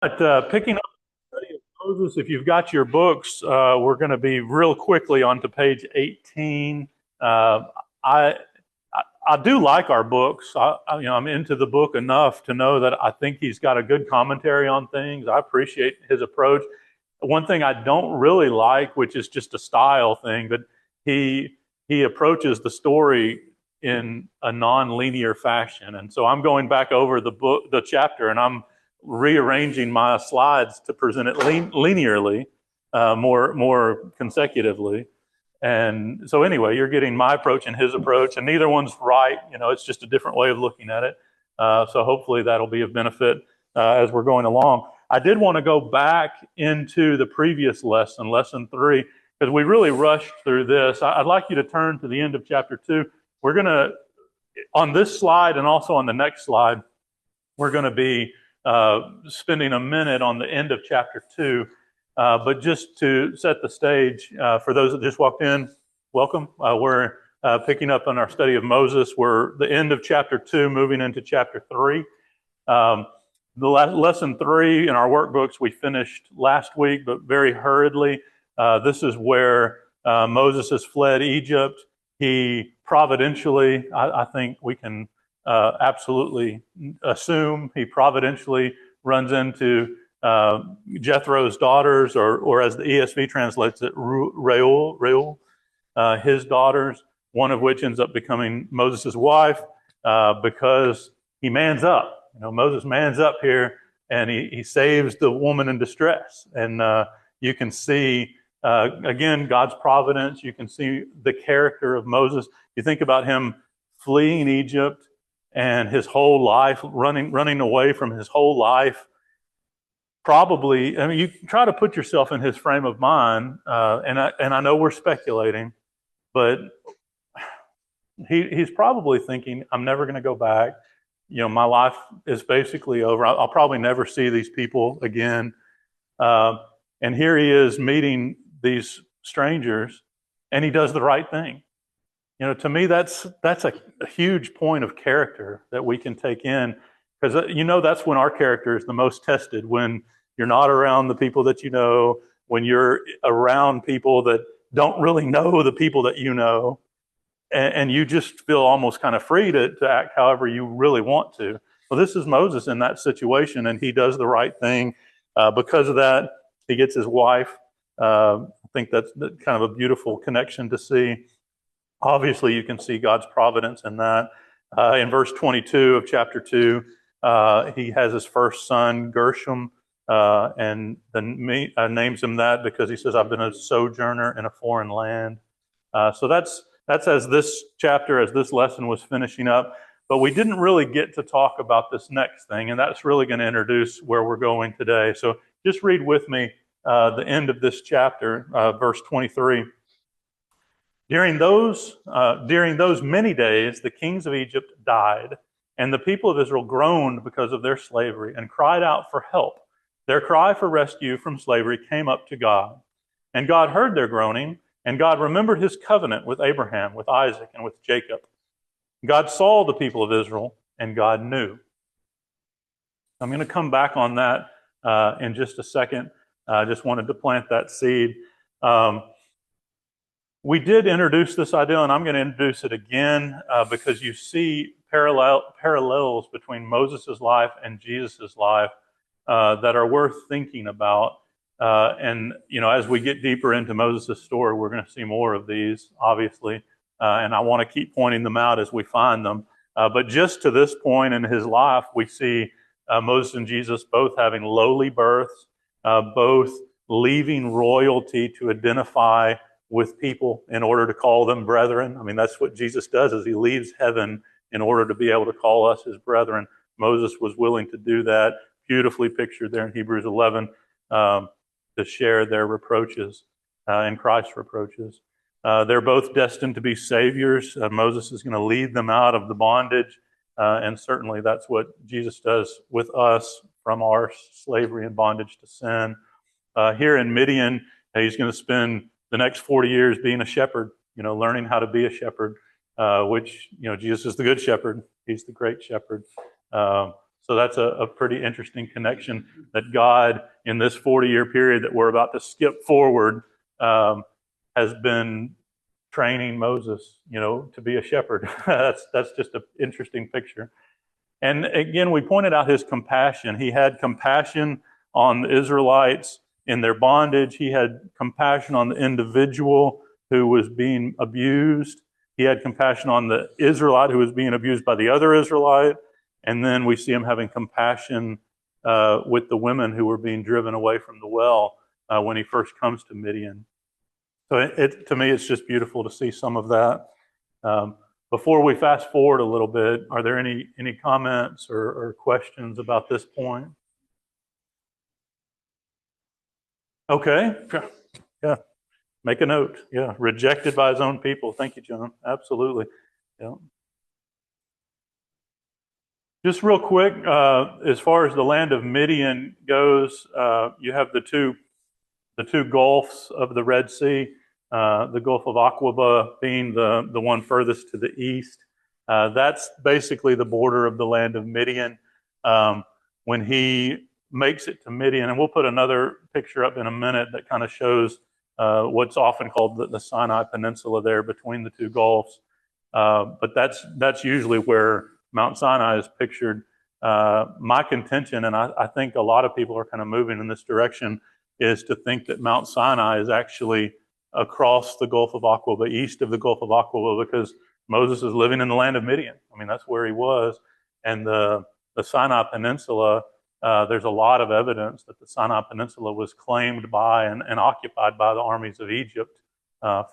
But picking up the study of Moses, if you've got your books, we're going to be real quickly on to page 18. Uh, I, I do like our books. I'm into the book enough to know that I think he's got a good commentary on things. I appreciate his approach. One thing I don't really like, which is just a style thing, but he he approaches the story in a non-linear fashion. And so I'm going back over the chapter, and I'm rearranging my slides to present it linearly, more consecutively. And so anyway, you're getting my approach and his approach, and neither one's right. It's just a different way of looking at it. So hopefully that'll be of benefit as we're going along. I did want to go back into the previous lesson, lesson 3, because we really rushed through this. I'd like you to turn to the end of chapter 2. We're going to, on this slide and also on the next slide, we're going to be spending a minute on the end of chapter 2. But just to set the stage, for those that just walked in, welcome. We're picking up on our study of Moses. We're the end of chapter 2, moving into chapter 3. The lesson 3 in our workbooks we finished last week, but very hurriedly. This is where Moses has fled Egypt. He providentially, I think we can absolutely assume, he providentially runs into Jethro's daughters, or as the ESV translates it, Reuel, his daughters, one of which ends up becoming Moses' wife because he mans up. Moses mans up here, and he saves the woman in distress. And you can see, again, God's providence. You can see the character of Moses. You think about him fleeing Egypt and his whole life, running away from his whole life. Probably, you try to put yourself in his frame of mind, and I know we're speculating, but he's probably thinking, I'm never going to go back. My life is basically over. I'll probably never see these people again. And here he is meeting these strangers, and he does the right thing. To me, that's a huge point of character that we can take in, because that's when our character is the most tested, when you're not around the people that you know, when you're around people that don't really know the people that you know, and you just feel almost kind of free to act however you really want to. Well, this is Moses in that situation, and he does the right thing. Because of that, he gets his wife. I think that's kind of a beautiful connection to see. Obviously, you can see God's providence in that. In verse 22 of chapter 2, he has his first son, Gershom, and names him that because he says, I've been a sojourner in a foreign land. So that's as this chapter, as this lesson was finishing up. But we didn't really get to talk about this next thing, and that's really going to introduce where we're going today. So just read with me the end of this chapter, verse 23. During those many days, the kings of Egypt died, and the people of Israel groaned because of their slavery and cried out for help. Their cry for rescue from slavery came up to God. And God heard their groaning, and God remembered his covenant with Abraham, with Isaac, and with Jacob. God saw the people of Israel, and God knew. I'm going to come back on that in just a second. I just wanted to plant that seed. We did introduce this idea, and I'm going to introduce it again because you see parallels between Moses' life and Jesus' life that are worth thinking about. And as we get deeper into Moses' story, we're going to see more of these, obviously. And I want to keep pointing them out as we find them. But just to this point in his life, we see Moses and Jesus both having lowly births, both leaving royalty to identify with people in order to call them brethren. I mean, that's what Jesus does, is he leaves heaven in order to be able to call us his brethren. Moses was willing to do that, beautifully pictured there in Hebrews 11, to share their reproaches and Christ's reproaches. They're both destined to be saviors. Moses is going to lead them out of the bondage, and certainly that's what Jesus does with us from our slavery and bondage to sin. Here in Midian, he's going to spend the next 40 years being a shepherd, learning how to be a shepherd, which, Jesus is the good shepherd. He's the great shepherd. So So that's a pretty interesting connection that God, in this 40-year period that we're about to skip forward, has been training Moses, to be a shepherd. that's just an interesting picture. And again, we pointed out his compassion. He had compassion on the Israelites in their bondage. He had compassion on the individual who was being abused. He had compassion on the Israelite who was being abused by the other Israelite. And then we see him having compassion with the women who were being driven away from the well when he first comes to Midian. So to me, it's just beautiful to see some of that. Before we fast forward a little bit, are there any comments or questions about this point? Okay. Yeah. Make a note. Yeah. Rejected by his own people. Thank you, John. Absolutely. Yeah. Just real quick, as far as the land of Midian goes, you have the two gulfs of the Red Sea. The Gulf of Aqaba being the one furthest to the east. That's basically the border of the land of Midian. When he makes it to Midian, and we'll put another picture up in a minute that kind of shows what's often called the Sinai Peninsula there between the two gulfs. But that's usually where Mount Sinai is pictured. My contention, and I think a lot of people are kind of moving in this direction, is to think that Mount Sinai is actually across the Gulf of Aqaba, east of the Gulf of Aqaba, because Moses is living in the land of Midian. I mean, that's where he was. And the Sinai Peninsula, there's a lot of evidence that the Sinai Peninsula was claimed by and occupied by the armies of Egypt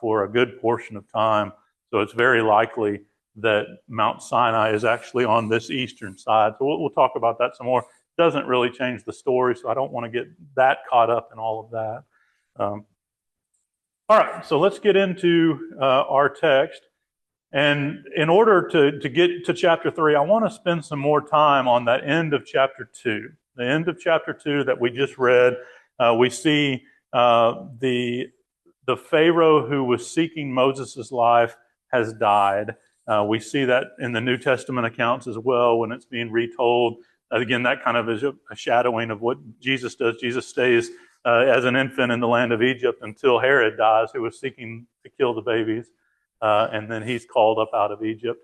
for a good portion of time. So it's very likely that Mount Sinai is actually on this eastern side. So we'll talk about that some more. It doesn't really change the story, so I don't want to get that caught up in all of that. All right, so let's get into our text. And in order to get to chapter 3, I want to spend some more time on that end of chapter 2. The end of chapter 2 that we just read, we see the Pharaoh who was seeking Moses' life has died. We see that in the New Testament accounts as well when it's being retold. Again, that kind of is a shadowing of what Jesus does. Jesus stays as an infant in the land of Egypt until Herod dies, who was seeking to kill the babies. And then he's called up out of Egypt.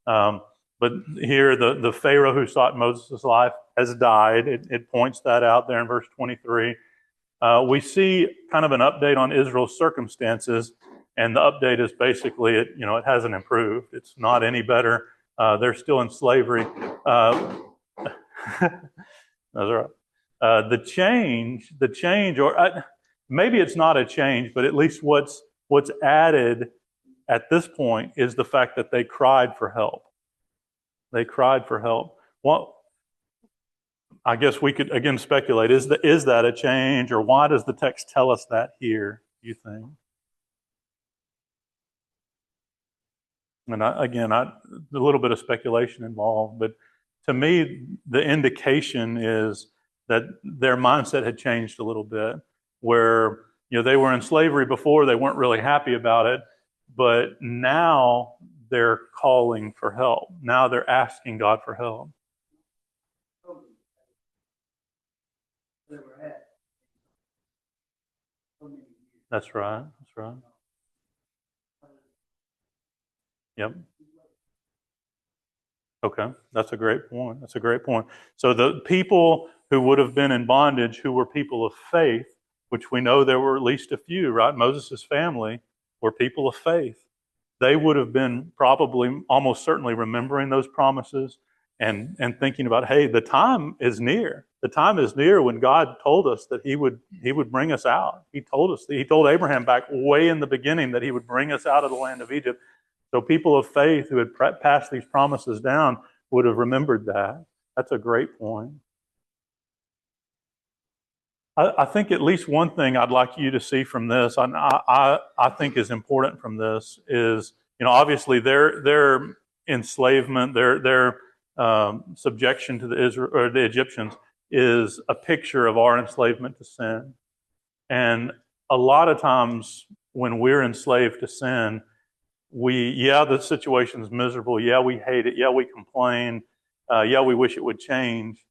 But here, the Pharaoh who sought Moses' life has died. It points that out there in verse 23. We see kind of an update on Israel's circumstances. And the update is basically, it hasn't improved. It's not any better. They're still in slavery. That's right. The change, or maybe it's not a change, but at least what's added at this point is the fact that they cried for help. They cried for help. Well, I guess we could again speculate: is that a change, or why does the text tell us that here? You think? And a little bit of speculation involved, but to me, the indication is that their mindset had changed a little bit, where they were in slavery before, they weren't really happy about it, but now they're calling for help. Now they're asking God for help. That's right. That's right. Yep. Okay, that's a great point. That's a great point. So the people who would have been in bondage, who were people of faith, which we know there were at least a few, right? Moses' family were people of faith. They would have been probably almost certainly remembering those promises and thinking about, hey, the time is near. The time is near when God told us that he would bring us out. He told Abraham back way in the beginning that he would bring us out of the land of Egypt. So people of faith who had passed these promises down would have remembered that. That's a great point. I think at least one thing I'd like you to see from this, I think is important from this, is obviously their enslavement, their subjection to the Egyptians is a picture of our enslavement to sin. And a lot of times when we're enslaved to sin, the situation's miserable. Yeah, we hate it. Yeah, we complain. Yeah, we wish it would change.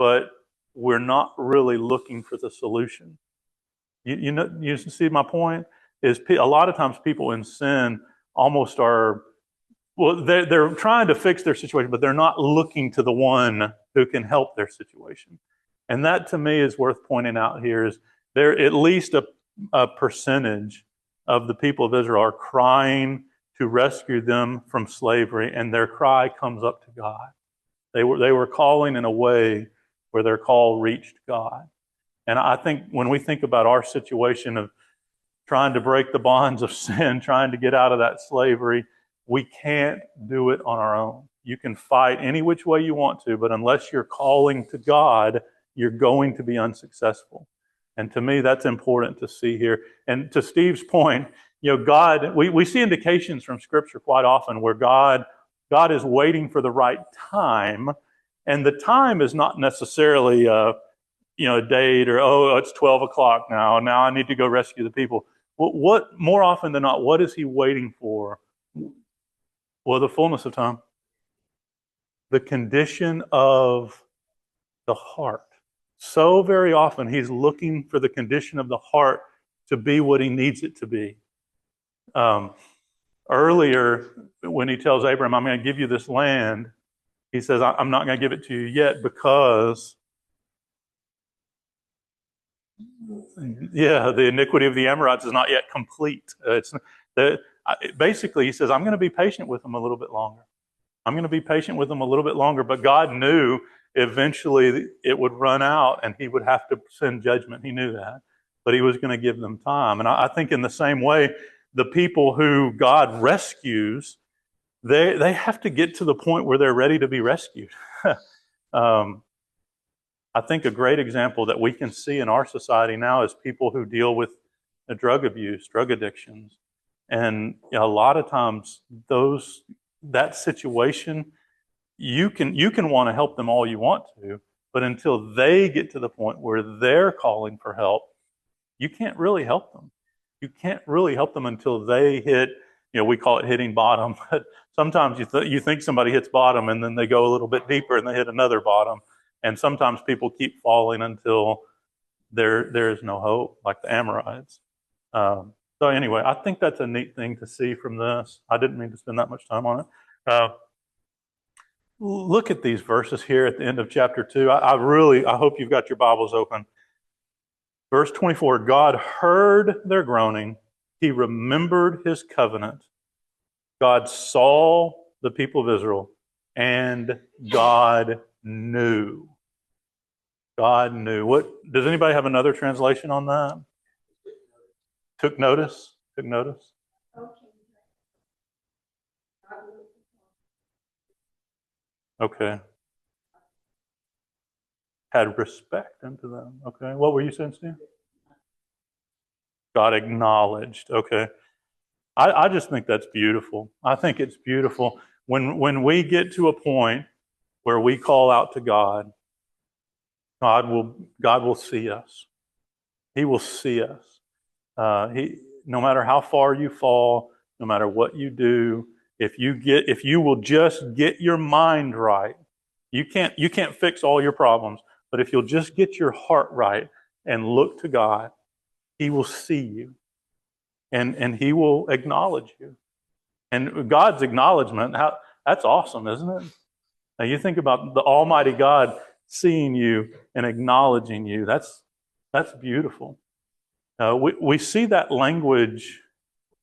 but we're not really looking for the solution. You see my point? Is a lot of times people in sin almost are, well, they're trying to fix their situation, but they're not looking to the one who can help their situation. And that to me is worth pointing out here, is there at least a percentage of the people of Israel are crying to rescue them from slavery, and their cry comes up to God. They were calling in a way where their call reached God. And I think when we think about our situation of trying to break the bonds of sin, trying to get out of that slavery, we can't do it on our own. You can fight any which way you want to, but unless you're calling to God, you're going to be unsuccessful. And to me, that's important to see here. And to Steve's point, God, we see indications from Scripture quite often where God is waiting for the right time. And the time is not necessarily a date or, it's 12 o'clock now I need to go rescue the people. What more often than not, what is he waiting for? Well, the fullness of time. The condition of the heart. So very often he's looking for the condition of the heart to be what he needs it to be. Earlier, when he tells Abraham, I'm going to give you this land, he says, I'm not going to give it to you yet because, the iniquity of the Amorites is not yet complete. Basically, he says, I'm going to be patient with them a little bit longer. I'm going to be patient with them a little bit longer, but God knew eventually it would run out and he would have to send judgment. He knew that, but he was going to give them time. And I think in the same way, the people who God rescues, they have to get to the point where they're ready to be rescued. I think a great example that we can see in our society now is people who deal with drug abuse, drug addictions. And a lot of times that situation, you can want to help them all you want to, but until they get to the point where they're calling for help, you can't really help them. You can't really help them until they hit, we call it hitting bottom. But sometimes you think somebody hits bottom and then they go a little bit deeper and they hit another bottom. And sometimes people keep falling until there is no hope, like the Amorites. So anyway, I think that's a neat thing to see from this. I didn't mean to spend that much time on it. Look at these verses here at the end of chapter 2. I hope you've got your Bibles open. Verse 24, God heard their groaning. He remembered his covenant. God saw the people of Israel, and God knew. God knew. Does anybody have another translation on that? Took notice? Took notice? Okay. Had respect unto them. Okay. What were you saying, Steve? God acknowledged. Okay. I just think that's beautiful. I think it's beautiful when we get to a point where we call out to God. God will see us. He will see us. No matter how far you fall, no matter what you do, if you will just get your mind right, you can't fix all your problems, but if you'll just get your heart right and look to God, he will see you and he will acknowledge you. And God's acknowledgement, that's awesome, isn't it? Now you think about the Almighty God seeing you and acknowledging you. That's beautiful. We see that language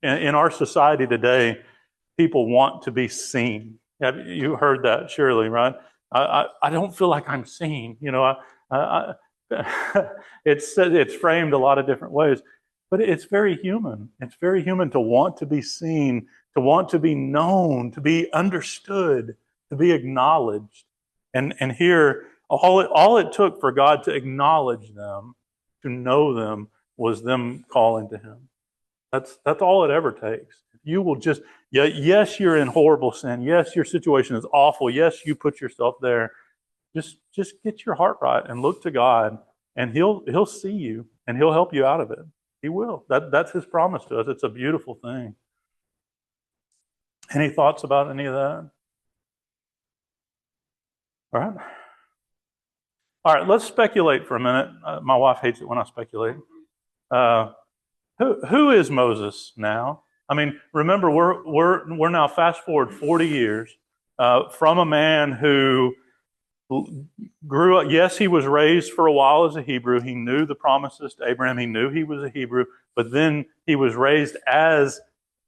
in our society today. People want to be seen. You heard that, surely, right? I don't feel like I'm seen. It's framed a lot of different ways, but it's very human. It's very human to want to be seen, to want to be known, to be understood, to be acknowledged. And here, all it took for God to acknowledge them, to know them, was them calling to him. That's all it ever takes. You will just, yes, you're in horrible sin. Yes, your situation is awful. Yes, you put yourself there. Just get your heart right and look to God, and he'll see you and he'll help you out of it. He will. That's his promise to us. It's a beautiful thing. Any thoughts about any of that? All All right, let's speculate for a minute. My wife hates it when I speculate. Who is Moses now? I mean, remember, we're now fast forward 40 years from a man who grew up. Yes, he was raised for a while as a Hebrew. He knew the promises to Abraham. He knew he was a Hebrew, but then he was raised as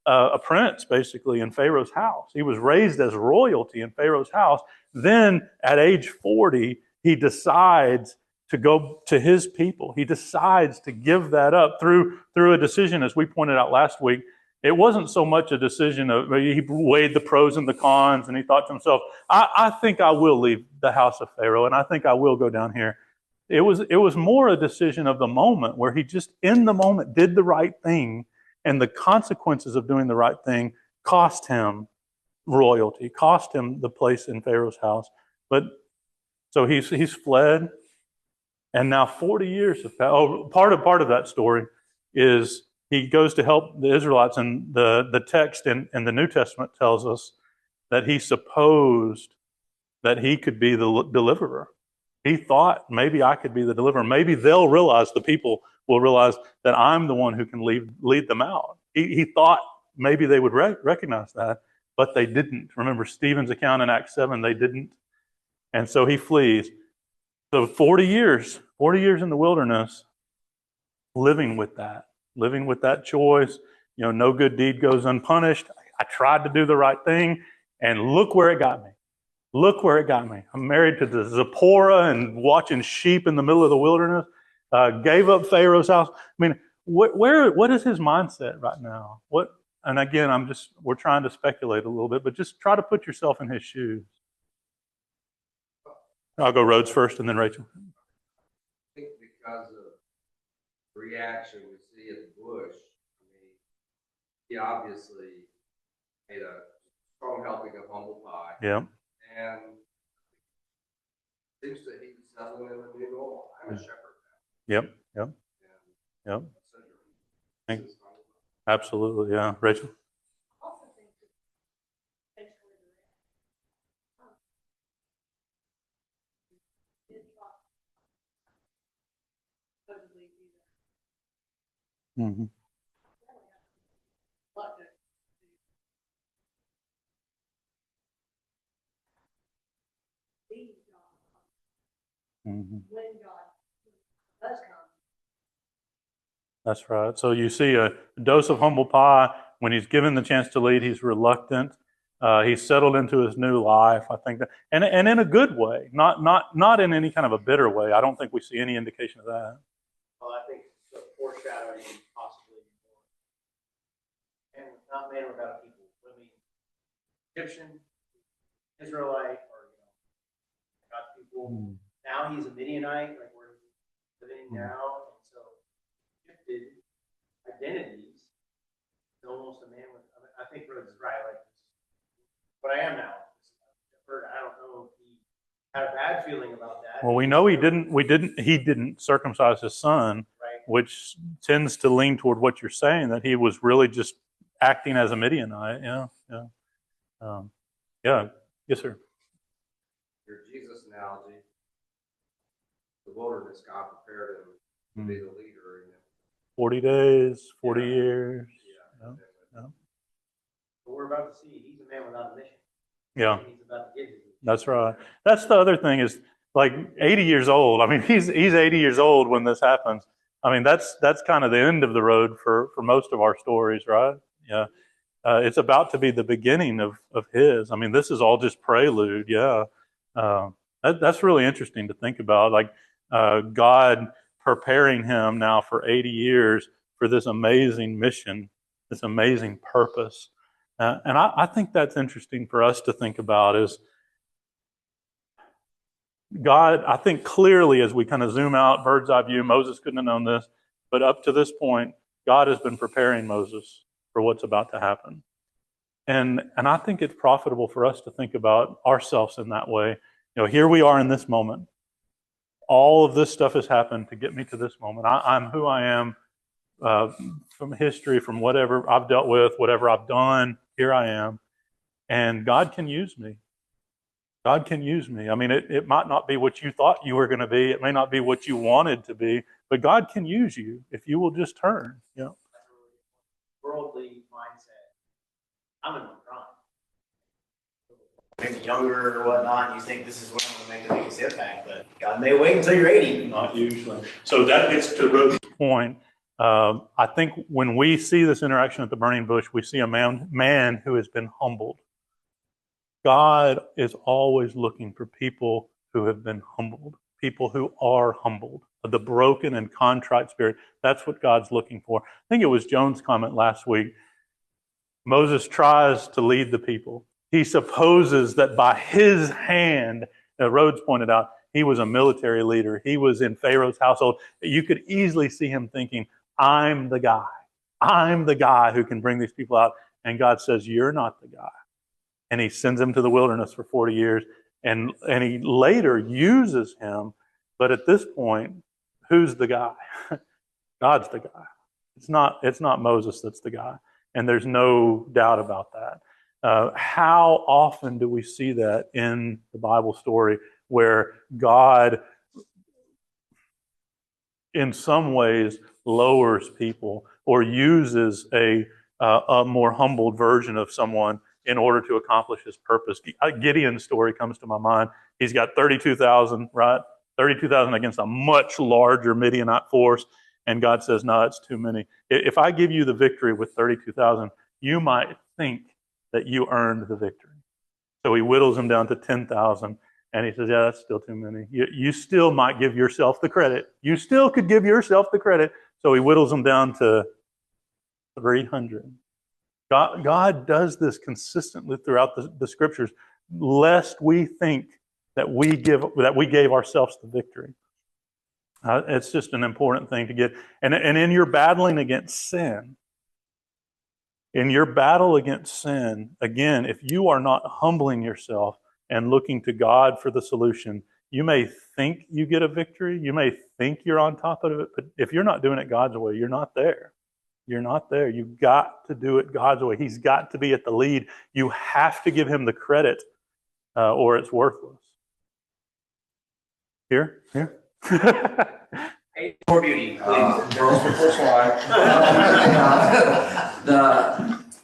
a prince, basically, in Pharaoh's house. He was raised as royalty in Pharaoh's house. Then, at age 40, he decides to go to his people. He decides to give that up through a decision, as we pointed out last week. It wasn't so much a decision of, he weighed the pros and the cons, and he thought to himself, I think I will leave the house of Pharaoh, and I think I will go down here. It was more a decision of the moment, where he just in the moment did the right thing, and the consequences of doing the right thing cost him royalty, cost him the place in Pharaoh's house. But so he's fled, and now 40 years have passed. Oh, part of that story is he goes to help the Israelites, and the text in the New Testament tells us that he supposed that he could be the deliverer. He thought, maybe I could be the deliverer. Maybe they'll realize, the people will realize, that I'm the one who can lead them out. He thought maybe they would recognize that, but they didn't. Remember Stephen's account in Acts 7, they didn't. And so he flees. So 40 years in the wilderness, living with that choice. No good deed goes unpunished. I tried to do the right thing, and look where it got me. Look where it got me. I'm married to the Zipporah and watching sheep in the middle of the wilderness. Gave up Pharaoh's house. I mean, what is his mindset right now? And again, we're trying to speculate a little bit, but just try to put yourself in his shoes. I'll go Rhodes first, and then Rachel. I think because of the reaction we see at Bush, he obviously made a strong helping of humble pie. Yeah. And seems that he's settling in the new normal. I'm a shepherd now. Yep. Absolutely, yeah. Rachel? Mm-hmm. Mm-hmm. That's right. So you see a dose of humble pie. When he's given the chance to lead, he's reluctant. He's settled into his new life. I think that, and in a good way, not in any kind of a bitter way. I don't think we see any indication of that. Well, I think the foreshadowing possibly more. And not man without people. I mean, Egyptian, Israelite, or God's people. Now he's a Midianite, like we're living now, and so shifted identities. He's almost a man with. I think Rhodes is right. Like, but I am now. I don't know if he had a bad feeling about that. Well, we know he didn't circumcise his son, right, which tends to lean toward what you're saying, that he was really just acting as a Midianite. Yeah. Yes, sir. Your Jesus analogy, the wilderness, God prepared him to be the leader. 40 days, 40 years. Yeah. But we're about to see he's a man without a mission. Yeah. He's about to get his mission. That's right. That's the other thing, is like 80 years old. I mean, he's 80 years old when this happens. I mean, that's kind of the end of the road for most of our stories, right? Yeah. It's about to be the beginning of his. I mean, this is all just prelude. Yeah. That's really interesting to think about. Like God preparing him now for 80 years for this amazing mission, this amazing purpose. And I think that's interesting for us to think about, is God, I think clearly, as we kind of zoom out, bird's eye view, Moses couldn't have known this, but up to this point, God has been preparing Moses for what's about to happen. And I think it's profitable for us to think about ourselves in that way. Here we are in this moment. All of this stuff has happened to get me to this moment. I'm who I am from history, from whatever I've dealt with, whatever I've done. Here I am. And God can use me. God can use me. I mean, it might not be what you thought you were going to be. It may not be what you wanted to be, but God can use you if you will just turn. You know? Worldly mindset. I'm in the wrong. Maybe younger or whatnot, and you think this is when I'm going to make the biggest impact, but God may wait until you're 80. Not usually. So that gets to Rose's point. I think when we see this interaction at the burning bush, we see a man who has been humbled. God is always looking for people who have been humbled, people who are humbled, the broken and contrite spirit. That's what God's looking for. I think it was Joan's comment last week. Moses tries to lead the people. He supposes that by his hand, Rhodes pointed out, he was a military leader. He was in Pharaoh's household. You could easily see him thinking, I'm the guy. I'm the guy who can bring these people out. And God says, you're not the guy. And he sends him to the wilderness for 40 years. And he later uses him. But at this point, who's the guy? God's the guy. It's not Moses that's the guy. And there's no doubt about that. How often do we see that in the Bible story where God, in some ways, lowers people or uses a more humbled version of someone in order to accomplish his purpose? Gideon's story comes to my mind. He's got 32,000, right? 32,000 against a much larger Midianite force. And God says, no, it's too many. If I give you the victory with 32,000, you might think that you earned the victory. So he whittles them down to 10,000. And he says, yeah, that's still too many. You still might give yourself the credit. You still could give yourself the credit. So he whittles them down to 300. God does this consistently throughout the scriptures, lest we think that we gave ourselves the victory. It's just an important thing to get. And in your battling against sin, in your battle against sin, again, if you are not humbling yourself and looking to God for the solution, you may think you get a victory. You may think you're on top of it. But if you're not doing it God's way, you're not there. You're not there. You've got to do it God's way. He's got to be at the lead. You have to give him the credit or it's worthless. Here? More beauty, please. Girls before swine.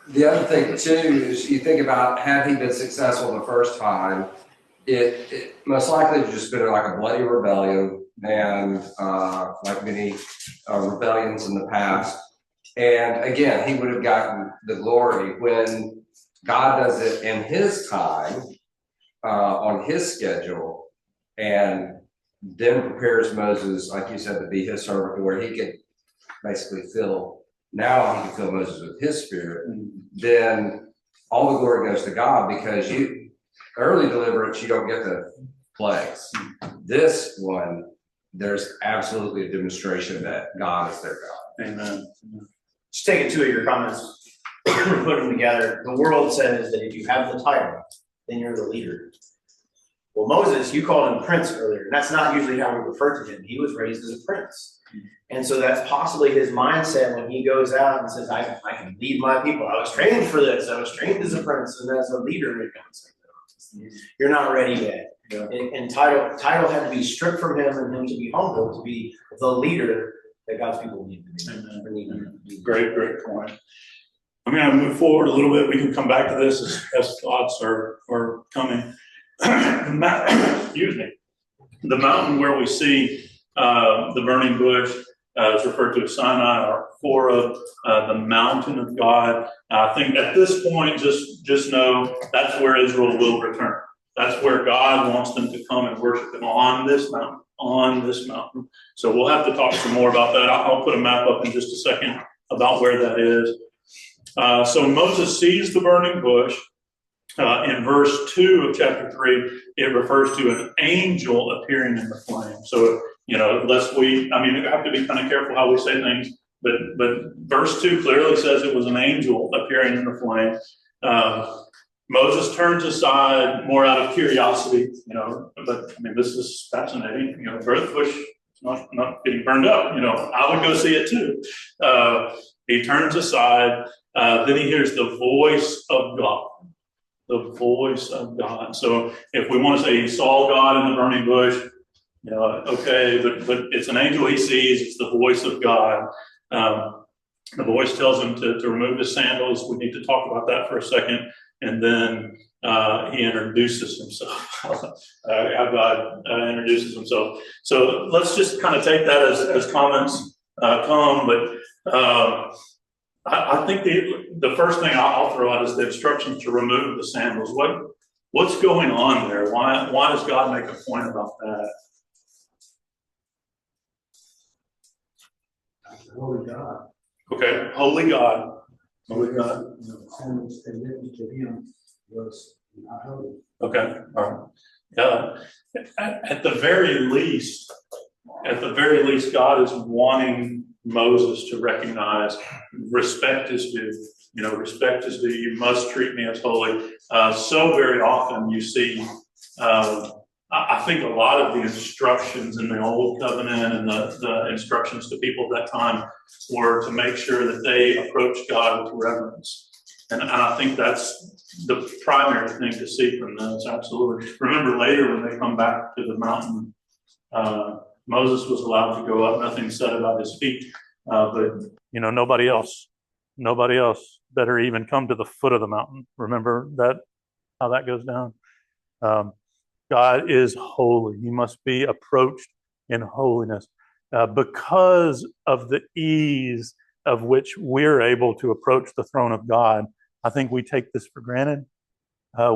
The other thing too is you think about, had he been successful the first time, it most likely would just been like a bloody rebellion, and like many rebellions in the past. And again, he would have gotten the glory. When God does it in his time, on his schedule, and then prepares Moses, like you said, to be his servant, where he could basically fill Moses with his spirit, then all the glory goes to God, because early deliverance, you don't get the plagues. This one, there's absolutely a demonstration that God is their God. Amen. Just taking two of your comments, put them together. The world says that if you have the title, then you're the leader. Well, Moses, you called him prince earlier, and that's not usually how we refer to him. He was raised as a prince. And so that's possibly his mindset when he goes out and says, I can lead my people. I was trained for this. I was trained as a prince and as a leader. You're not ready yet. Yeah. And title had to be stripped from him, and him to be humble, to be the leader that God's people need to be. Great point. I'm going to move forward a little bit. We can come back to this as thoughts are coming. Excuse me. The mountain where we see the burning bush is referred to as Sinai or Horeb, the mountain of God. I think at this point, just know that's where Israel will return. That's where God wants them to come and worship him, on this mountain. So we'll have to talk some more about that. I'll put a map up in just a second about where that is. So Moses sees the burning bush. In verse 2 of chapter 3, it refers to an angel appearing in the flame. So, you have to be kind of careful how we say things, but verse 2 clearly says it was an angel appearing in the flame. Moses turns aside more out of curiosity, but this is fascinating. Burning bush is not getting burned up. I would go see it too. He turns aside, then he hears the voice of God. the voice of God. So if we want to say he saw God in the burning bush, okay, but it's an angel he sees. It's the voice of God. The voice tells him to remove his sandals. We need to talk about that for a second. And then he introduces himself. How God introduces himself. So let's just kind of take that as comments come. But I think the first thing I'll throw out is the instructions to remove the sandals. What's going on there? Why does God make a point about that? Holy God. Okay, holy God. Holy God. Sandals they written to him was not holy. Okay, all right. At the very least, God is wanting Moses to recognize respect is due. Respect is due. You must treat me as holy. So very often you see, I think a lot of the instructions in the Old Covenant and the instructions to people at that time were to make sure that they approach God with reverence. And I think that's the primary thing to see from this. Absolutely. Remember later when they come back to the mountain, Moses was allowed to go up. Nothing said about his feet, but nobody else better even come to the foot of the mountain. Remember that how that goes down. God is holy. He must be approached in holiness because of the ease of which we're able to approach the throne of God. I think we take this for granted.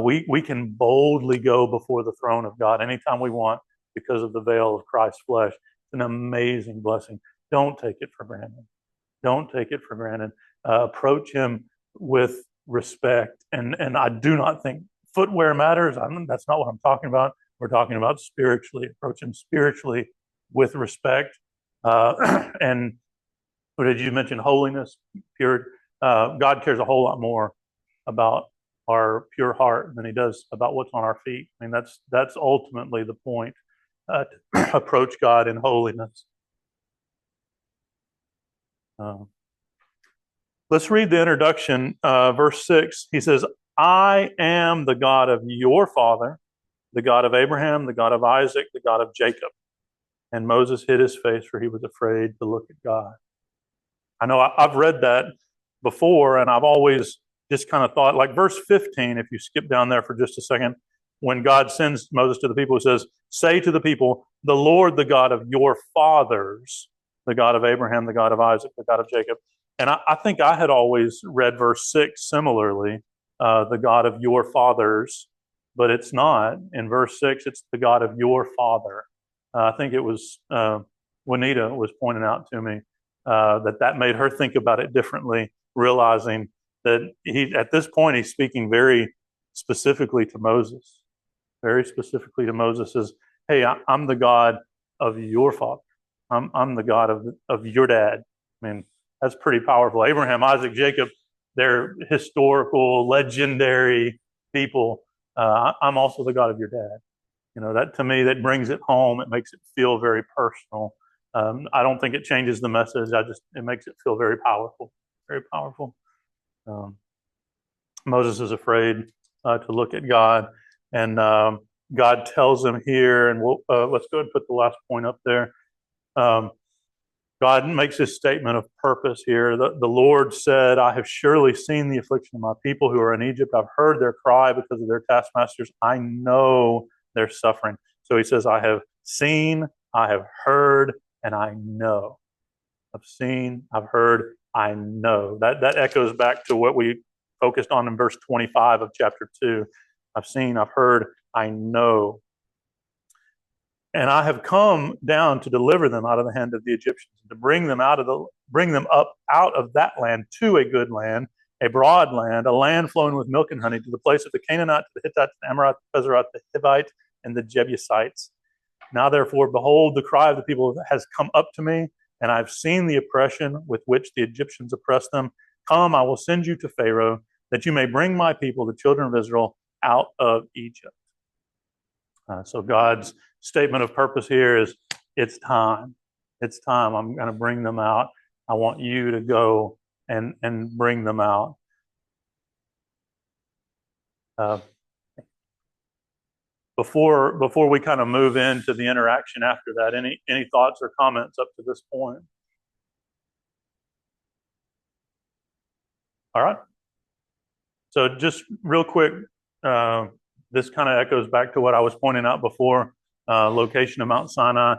We can boldly go before the throne of God anytime we want because of the veil of Christ's flesh. It's an amazing blessing. Don't take it for granted. Don't take it for granted. Approach him with respect. And I do not think footwear matters. That's not what I'm talking about. We're talking about spiritually. Approach him spiritually with respect. And what did you mention? Holiness, pure. God cares a whole lot more about our pure heart than he does about what's on our feet. I mean, that's ultimately the point. To approach God in holiness. Let's read the introduction, verse 6. He says, I am the God of your father, the God of Abraham, the God of Isaac, the God of Jacob. And Moses hid his face, for he was afraid to look at God. I know I've read that before, and I've always just kind of thought, like verse 15, if you skip down there for just a second, when God sends Moses to the people, he says, say to the people, the Lord, the God of your fathers, the God of Abraham, the God of Isaac, the God of Jacob. And I think I had always read verse 6 similarly, the God of your fathers, but it's not. In verse 6, it's the God of your father. I think it was Juanita was pointing out to me that made her think about it differently, realizing that at this point, he's speaking very specifically to Moses. Very specifically to Moses says, hey, I'm the God of your father. I'm the God of your dad. I mean, that's pretty powerful. Abraham, Isaac, Jacob, they're historical, legendary people. I'm also the God of your dad. That to me, that brings it home. It makes it feel very personal. I don't think it changes the message. It makes it feel very powerful. Very powerful. Moses is afraid to look at God. And God tells him here, and let's go ahead and put the last point up there. God makes his statement of purpose here. The Lord said, I have surely seen the affliction of my people who are in Egypt. I've heard their cry because of their taskmasters. I know their suffering. So he says, I have seen, I have heard, and I know. I've seen, I've heard, I know. That echoes back to what we focused on in verse 25 of chapter 2. I've seen, I've heard, I know. And I have come down to deliver them out of the hand of the Egyptians, to bring them up out of that land to a good land, a broad land, a land flowing with milk and honey, to the place of the Canaanite, to the Hittite, the Amorite, the Pezerite, the Hivite, and the Jebusites. Now therefore, behold, the cry of the people has come up to me, and I've seen the oppression with which the Egyptians oppress them. Come, I will send you to Pharaoh, that you may bring my people, the children of Israel, out of Egypt. So God's statement of purpose here is, it's time. It's time. I'm going to bring them out. I want you to go and bring them out. Uh, before we kind of move into the interaction after that, any thoughts or comments up to this point? All right. So just real quick, this kind of echoes back to what I was pointing out before, location of Mount Sinai.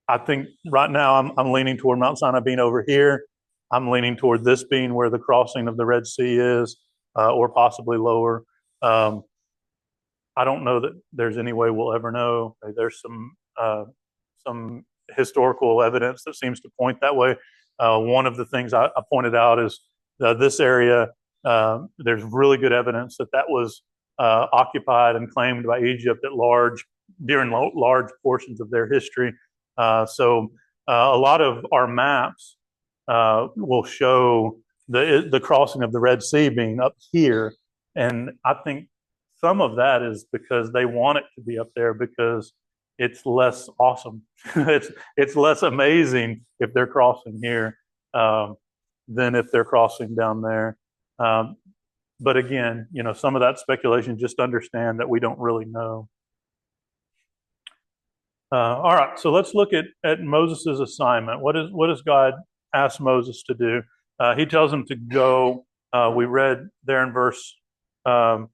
I think right now I'm leaning toward Mount Sinai being over here. I'm leaning toward this being where the crossing of the Red Sea is, or possibly lower. I don't know that there's any way we'll ever know. There's some historical evidence that seems to point that way. One of the things I pointed out is this area. There's really good evidence that was occupied and claimed by Egypt at large during large portions of their history. So a lot of our maps will show the crossing of the Red Sea being up here, and I think some of that is because they want it to be up there because it's less awesome. it's less amazing if they're crossing here than if they're crossing down there. But again, some of that speculation, just understand that we don't really know. All right, so let's look at Moses' assignment. What does God ask Moses to do? He tells him to go. We read there in verse 10,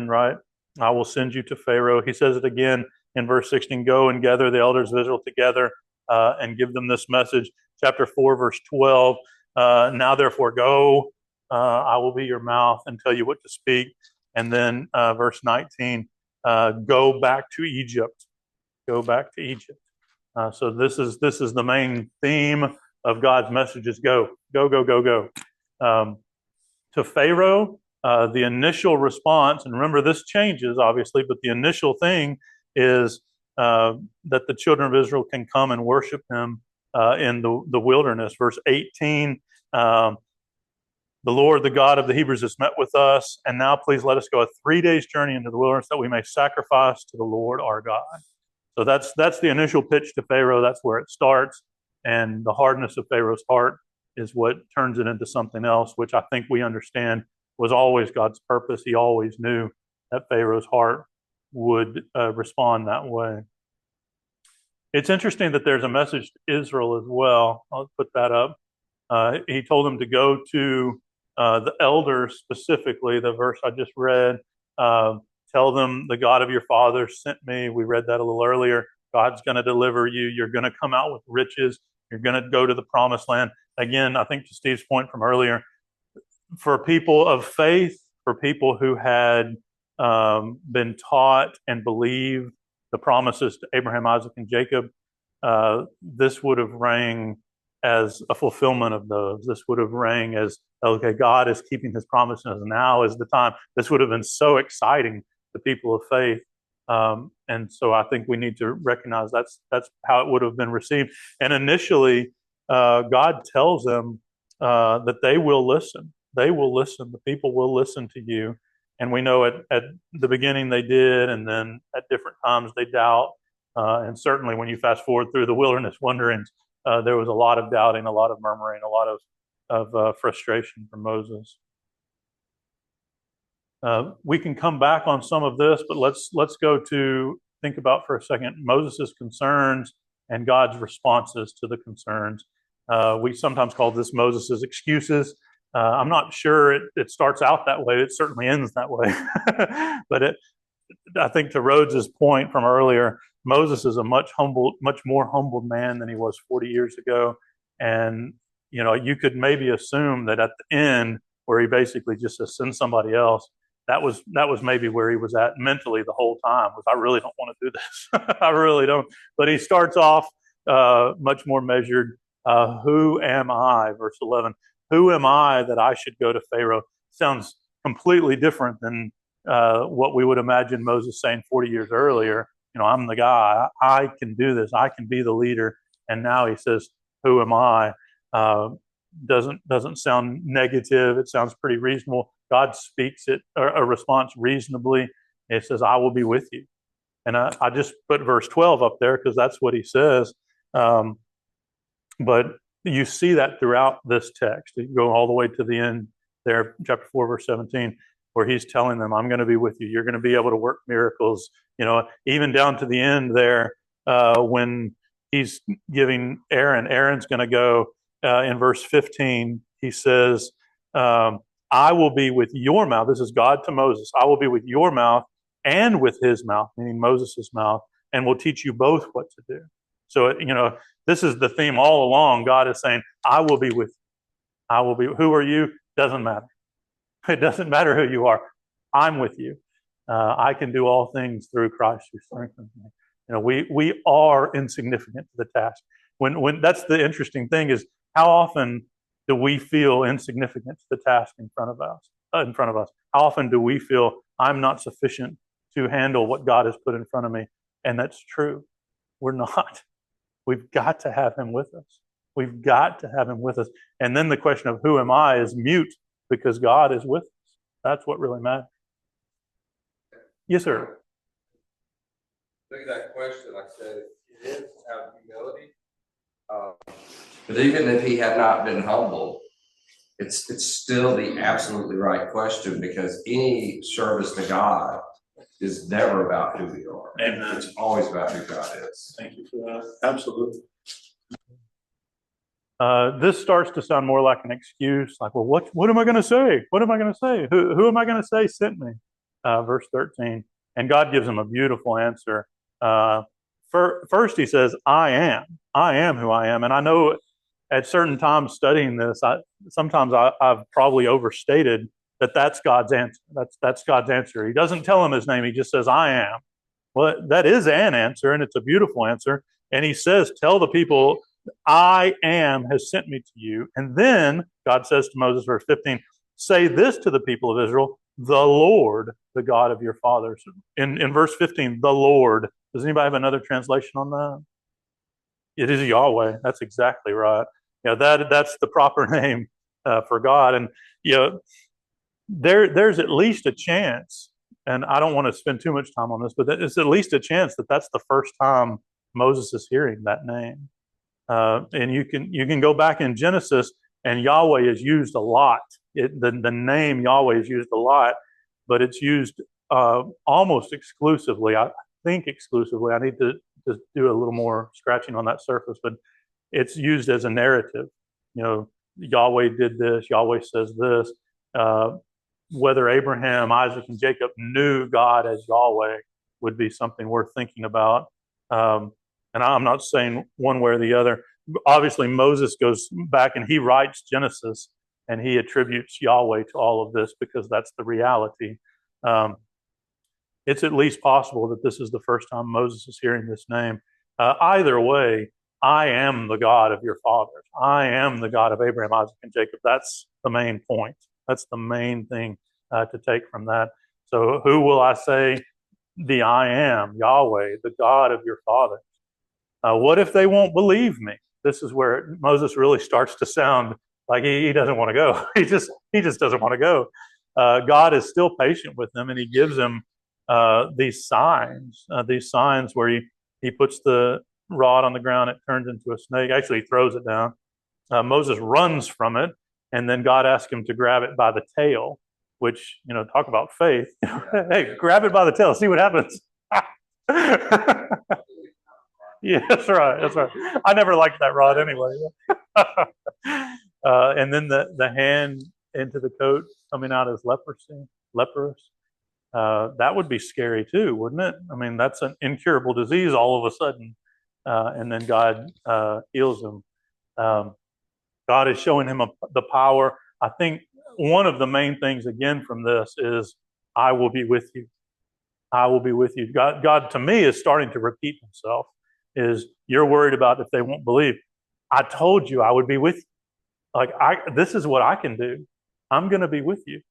right? I will send you to Pharaoh. He says it again in verse 16, go and gather the elders of Israel together and give them this message. Chapter 4, verse 12, now therefore go, I will be your mouth and tell you what to speak. And then verse 19, go back to Egypt. Go back to Egypt. So this is the main theme of God's message is go. To Pharaoh, the initial response, and remember this changes obviously, but the initial thing is that the children of Israel can come and worship him in the wilderness. Verse 18, the Lord, the God of the Hebrews, has met with us, and now please let us go a 3 days journey into the wilderness that we may sacrifice to the Lord our God. So that's the initial pitch to Pharaoh. That's where it starts, and the hardness of Pharaoh's heart is what turns it into something else, which I think we understand was always God's purpose. He always knew that Pharaoh's heart would respond that way. It's interesting that there's a message to Israel as well. I'll put that up. He told them to go to the elders, specifically, the verse I just read. Tell them the God of your fathers sent me. We read that a little earlier. God's going to deliver you. You're going to come out with riches. You're going to go to the promised land. Again, I think to Steve's point from earlier, for people of faith, for people who had been taught and believed the promises to Abraham, Isaac, and Jacob, this would have rang as a fulfillment of those. This would have rang as, okay, God is keeping his promises. Now is the time. This would have been so exciting to people of faith. And so I think we need to recognize that's how it would have been received. And initially, God tells them that they will listen. They will listen. The people will listen to you. And we know at the beginning they did, and then at different times they doubt. And certainly when you fast forward through the wilderness wanderings, there was a lot of doubting, a lot of murmuring, a lot of frustration from Moses. We can come back on some of this, but let's go to think about for a second Moses' concerns and God's responses to the concerns. We sometimes call this Moses' excuses. I'm not sure it starts out that way. It certainly ends that way. But I think to Rhodes's point from earlier, Moses is a much more humbled man than he was 40 years ago. And, you could maybe assume that at the end, where he basically just says, send somebody else, that was maybe where he was at mentally the whole time, was I really don't want to do this. I really don't. But he starts off much more measured. Who am I? Verse 11. Who am I that I should go to Pharaoh? Sounds completely different than what we would imagine Moses saying 40 years earlier. I'm the guy. I can do this. I can be the leader. And now he says, who am I? Doesn't sound negative. It sounds pretty reasonable. God speaks a response reasonably. It says, I will be with you. And I just put verse 12 up there because that's what he says. But you see that throughout this text. You go all the way to the end there, chapter 4, verse 17, where he's telling them, I'm going to be with you. You're going to be able to work miracles, even down to the end there, when he's giving Aaron's going to go, in verse 15, he says, I will be with your mouth. This is God to Moses. I will be with your mouth and with his mouth, meaning Moses' mouth, and will teach you both what to do. So, this is the theme all along. God is saying, I will be with you. I will be. Who are you? Doesn't matter. It doesn't matter who you are. I'm with you. I can do all things through Christ who strengthens me. We are insignificant to the task. When that's the interesting thing is, how often do we feel insignificant to the task in front of us? How often do we feel I'm not sufficient to handle what God has put in front of me? And that's true. We're not. We've got to have him with us. We've got to have him with us. And then the question of who am I is mute because God is with us. That's what really matters. Yes, sir. Look at that question. Like I said, it is out of humility. But even if he had not been humbled, it's still the absolutely right question, because any service to God is never about who we are. Amen. It's always about who God is. Thank you for that. Absolutely. This starts to sound more like an excuse, like, well, what am I going to say? What am I going to say? Who am I going to say sent me? Verse 13. And God gives him a beautiful answer. First, he says, I am who I am. And I know at certain times studying this, I've probably overstated that that's God's answer. That's God's answer. He doesn't tell him his name. He just says, I am. Well, that is an answer, and it's a beautiful answer. And he says, tell the people, I am has sent me to you. And then God says to Moses, verse 15, say this to the people of Israel, the Lord, the God of your fathers. In verse 15, the Lord. Does anybody have another translation on that? It is Yahweh. That's exactly right. That's the proper name for God. And there's at least a chance, and I don't want to spend too much time on this, but it's at least a chance that that's the first time Moses is hearing that name. And you can go back in Genesis, and Yahweh is used a lot. The name Yahweh is used a lot, but it's used almost exclusively. I think exclusively. I need to just do a little more scratching on that surface, but it's used as a narrative. Yahweh did this. Yahweh says this. Whether Abraham, Isaac, and Jacob knew God as Yahweh would be something worth thinking about. And I'm not saying one way or the other. Obviously, Moses goes back and he writes Genesis, and he attributes Yahweh to all of this because that's the reality. It's at least possible that this is the first time Moses is hearing this name. Either way, I am the God of your fathers. I am the God of Abraham, Isaac, and Jacob. That's the main point. That's the main thing to take from that. So who will I say? The I am, Yahweh, the God of your fathers. What if they won't believe me? This is where Moses really starts to sound like he doesn't want to go. He just doesn't want to go. God is still patient with them, and he gives him these signs where he puts the rod on the ground, it turns into a snake. Actually, he throws it down. Moses runs from it, and then God asks him to grab it by the tail, which, talk about faith. Hey, grab it by the tail, see what happens. Yeah, that's right. That's right. I never liked that rod anyway. And then the hand into the coat coming out as leprous. That would be scary too, wouldn't it? I mean, that's an incurable disease all of a sudden. And then God heals him. God is showing him the power. I think one of the main things, again, from this is, I will be with you. I will be with you. God to me is starting to repeat himself. You're worried about if they won't believe. I told you I would be with you. This is what I can do. I'm going to be with you.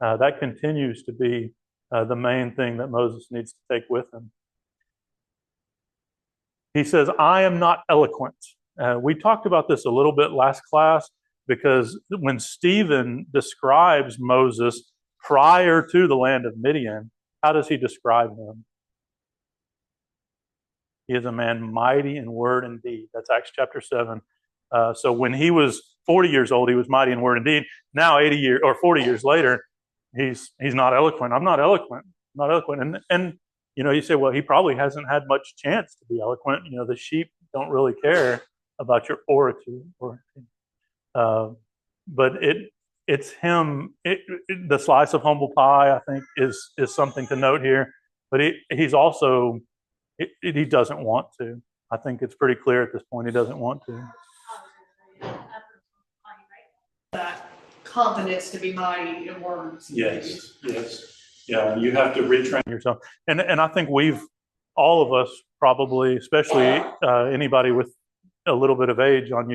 That continues to be the main thing that Moses needs to take with him. He says, I am not eloquent. We talked about this a little bit last class, because when Stephen describes Moses prior to the land of Midian, how does he describe him? He is a man mighty in word and deed. That's Acts chapter 7. So when he was 40 years old, he was mighty in word and deed. Now 40 years later, he's not eloquent. I'm not eloquent. I'm not eloquent. And you say, well, he probably hasn't had much chance to be eloquent. The sheep don't really care about your oratory. But it's him. The slice of humble pie, I think, is something to note here. But he's also he doesn't want to. I think it's pretty clear at this point he doesn't want to. That confidence to be mighty in words. Yes. Yeah, you have to retrain yourself. And I think all of us probably, especially anybody with a little bit of age on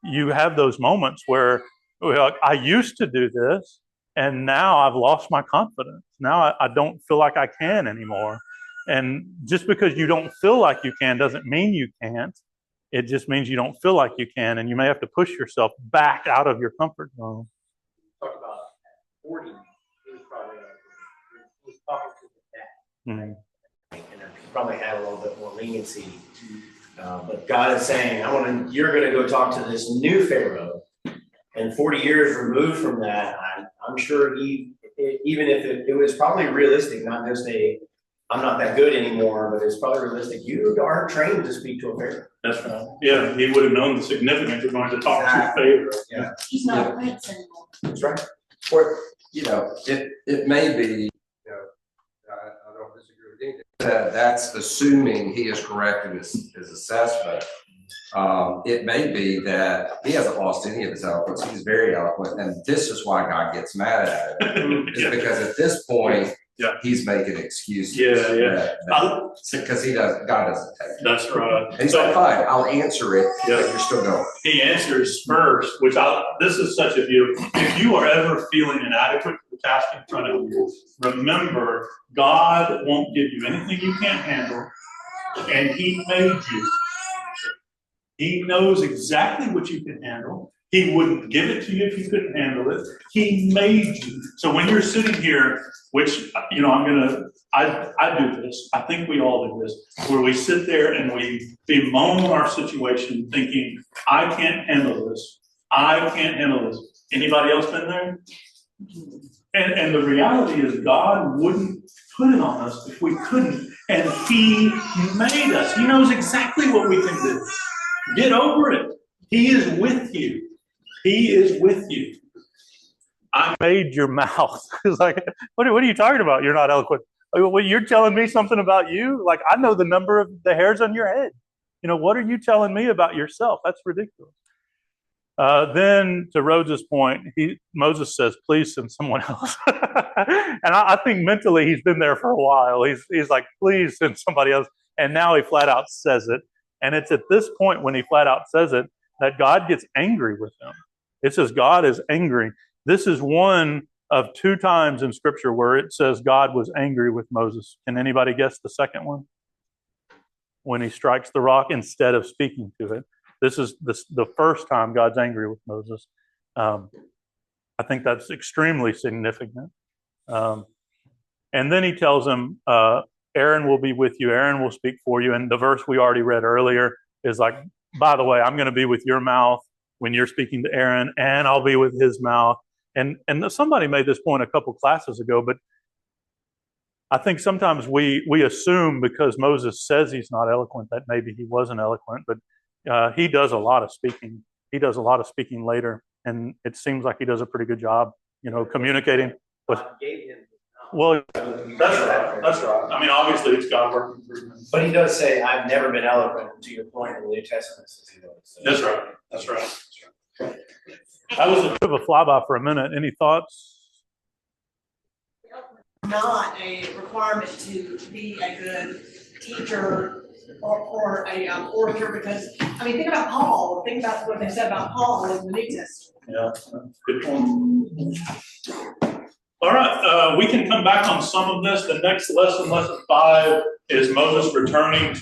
you have those moments where I used to do this, and now I've lost my confidence. Now I don't feel like I can anymore. And just because you don't feel like you can doesn't mean you can't. It just means you don't feel like you can, and you may have to push yourself back out of your comfort zone. Talk about 40. He was probably he was talking to the dad. Mm-hmm. And probably had a little bit more leniency. But God is saying, you're going to go talk to this new Pharaoh. And 40 years removed from that, I'm sure even if it was probably realistic, not just I'm not that good anymore, but it's probably realistic. You are trained to speak to a Pharaoh. That's right. Yeah, he would have known the significance of going to talk to Pharaoh. Yeah. He's not a prince anymore. That's right. Or, it may be, I don't disagree with anything. That's assuming he is correct in his assessment. It may be that he hasn't lost any of his eloquence. He's very eloquent, and this is why God gets mad at him. Is because at this point, he's making excuses. Because God doesn't take it. That's right. And he's like, fine, I'll answer it, but you're still going. He answers first, this is such a beautiful. If you are ever feeling inadequate for the task in front of you, remember, God won't give you anything you can't handle, and He made you. He knows exactly what you can handle. He wouldn't give it to you if you couldn't handle it. He made you. So when you're sitting here, which, I do this, I think we all do this, where we sit there and we bemoan our situation thinking, I can't handle this. I can't handle this. Anybody else been there? And the reality is God wouldn't put it on us if we couldn't. And He made us. He knows exactly what we can do. Get over it. He is with you. He is with you. I made your mouth. It's like, what are you talking about? You're not eloquent. Well, you're telling me something about you? Like, I know the number of the hairs on your head. What are you telling me about yourself? That's ridiculous. Then, to Rhodes' point, Moses says, please send someone else. And I think mentally he's been there for a while. He's like, please send somebody else. And now he flat out says it. And it's at this point when he flat out says it that God gets angry with him. It says God is angry. This is one of 2 times in Scripture where it says God was angry with Moses. Can anybody guess the second one? When he strikes the rock instead of speaking to it. This is the first time God's angry with Moses. I think that's extremely significant. And then he tells him, Aaron will be with you. Aaron will speak for you. And the verse we already read earlier is like, by the way, I'm going to be with your mouth when you're speaking to Aaron, and I'll be with his mouth. And somebody made this point a couple classes ago, but I think sometimes we assume because Moses says he's not eloquent that maybe he wasn't eloquent, but he does a lot of speaking. He does a lot of speaking later, and it seems like he does a pretty good job, communicating. God gave him. Well, that's right. That's right. I mean, obviously, it's God working through him. But he does say, I've never been eloquent, to your point in the New Testament. That's right. That's right. That was a bit of a flyby for a minute. Any thoughts? Not a requirement to be a good teacher or a orator, because, think about Paul. Think about what they said about Paul in the New Testament. Yeah, good point. All right, we can come back on some of this. The next lesson, lesson 5, is Moses returning